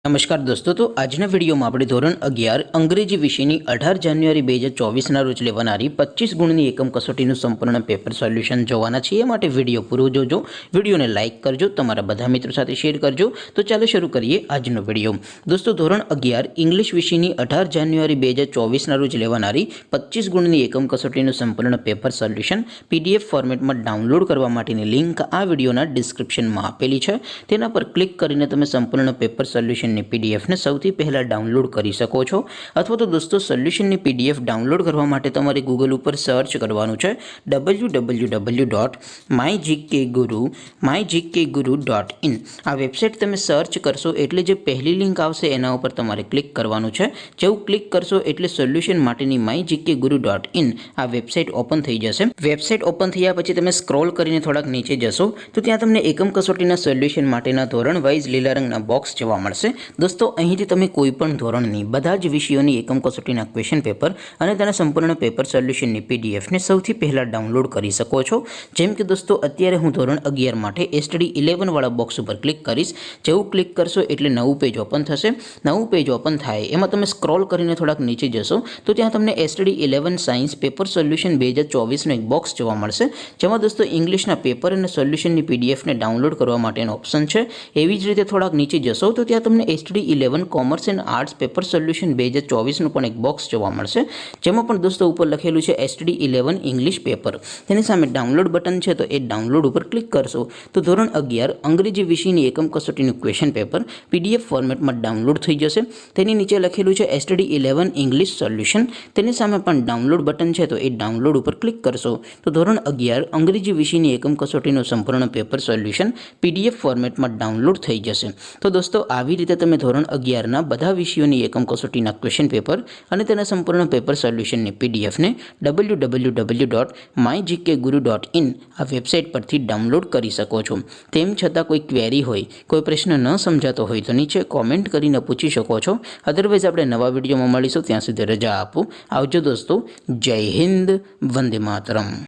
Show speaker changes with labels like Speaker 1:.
Speaker 1: નમસ્કાર દોસ્તો, તો આજના વિડીયોમાં આપણે ધોરણ 11 અંગ્રેજી વિષયની 18 જાન્યુઆરી 2024ના રોજ લેવાનારી 25 ગુણની એકમ કસોટીનું સંપૂર્ણ પેપર સોલ્યુશન જોવાના છીએ। એ માટે વિડીયો પૂરો જોજો, વિડીયોને લાઇક કરજો, તમારા બધા મિત્રો સાથે શેર કરજો। તો ચાલો શરૂ કરીએ આજનો વિડીયો। દોસ્તો, ધોરણ 11 ઇંગ્લિશ વિષયની 18 જાન્યુઆરી 2024ના રોજ લેવાનારી 25 ગુણની એકમ કસોટીનું સંપૂર્ણ પેપર સોલ્યુશન PDF ફોર્મેટમાં ડાઉનલોડ કરવા માટેની લિંક આ વિડીયોના ડિસ્ક્રિપ્શનમાં આપેલી છે। તેના પર ક્લિક કરીને તમે સંપૂર્ણ પેપર સોલ્યુશન PDF ને સૌથી પહેલા ડાઉનલોડ કરી શકો છો। અથવા તો દોસ્તો, સોલ્યુશનની PDF ડાઉનલોડ કરવા માટે તમારે ગૂગલ ઉપર સર્ચ કરવાનું છે www.mygkguru.in। આ વેબસાઇટ તમે સર્ચ કરશો એટલે જે પહેલી લિંક આવશે એના ઉપર તમારે ક્લિક કરવાનું છે। જેવું ક્લિક કરશો એટલે સોલ્યુશન માટેની mygkguru.in આ વેબસાઇટ ઓપન થઈ જશે। વેબસાઇટ ઓપન થયા પછી તમે સ્ક્રોલ કરીને થોડાક નીચે જશો તો ત્યાં તમને એકમ કસોટીના સોલ્યુશન માટેના ધોરણ વાઇઝ લીલા રંગના બોક્સ જોવા મળશે। દોસ્તો, અહીંથી તમે કોઈ પણ ધોરણની બધા જ વિષયોની એકમ કસોટીના ક્વેશ્ચન પેપર અને તેના સંપૂર્ણ પેપર સોલ્યુશનની PDF ને સૌથી પહેલાં ડાઉનલોડ કરી શકો છો। જેમ કે દોસ્તો, અત્યારે હું ધોરણ 11 માટે STD 11 વાળા બોક્સ ઉપર ક્લિક કરીશ। જેવું ક્લિક કરશો એટલે નવું પેજ ઓપન થશે। નવું પેજ ઓપન થાય એમાં તમે સ્ક્રોલ કરીને થોડાક નીચે જશો તો ત્યાં તમને STD 11 સાયન્સ પેપર સોલ્યુશન 2024નો એક બોક્સ જોવા મળશે, જેમાં દોસ્તો ઇંગ્લિશના પેપર અને સોલ્યુશનની PDF ને ડાઉનલોડ કરવા માટેનો ઓપ્શન છે। એવી જ રીતે થોડાક નીચે જશો તો ત્યાં તમને STD 11 commerce and arts paper solution 2024નું પણ એક બોક્સ જોવા મળશે, જેમાં પણ દોસ્તો ઉપર લખેલું છે STD 11 ઇંગ્લિશ પેપર। તેની સામે ડાઉનલોડ બટન છે તો એ ડાઉનલોડ ઉપર ક્લિક કરશો તો ધોરણ 11 અંગ્રેજી વિષયની એકમ કસોટીનું ક્વેશ્ચન પેપર PDF ફોર્મેટમાં ડાઉનલોડ થઈ જશે। તેની નીચે લખેલું છે STD 11 ઇંગ્લિશ સોલ્યુશન। તેની સામે પણ ડાઉનલોડ બટન છે તો એ ડાઉનલોડ ઉપર ક્લિક કરશો તો ધોરણ 11 અંગ્રેજી વિષયની એકમ કસોટીનું સંપૂર્ણ પેપર સોલ્યુશન PDF ફોર્મેટમાં ડાઉનલોડ થઈ જશે। તો દોસ્તો, આવી રીતે તમે ધોરણ 11ના બધા વિષયોની એકમ કસોટીના ક્વેશ્ચન પેપર અને તેના સંપૂર્ણ પેપર સોલ્યુશનની PDF ને www.mygkguru.in આ વેબસાઇટ પરથી ડાઉનલોડ કરી શકો છો। તેમ છતાં કોઈ ક્વેરી હોય, કોઈ પ્રશ્ન ન સમજાતો હોય તો નીચે કોમેન્ટ કરીને પૂછી શકો છો। અધરવાઇઝ આપણે નવા વિડીયોમાં મળીશું, ત્યાં સુધી રજા આપો। આવજો દોસ્તો, જય હિન્દ, વંદે માતરમ।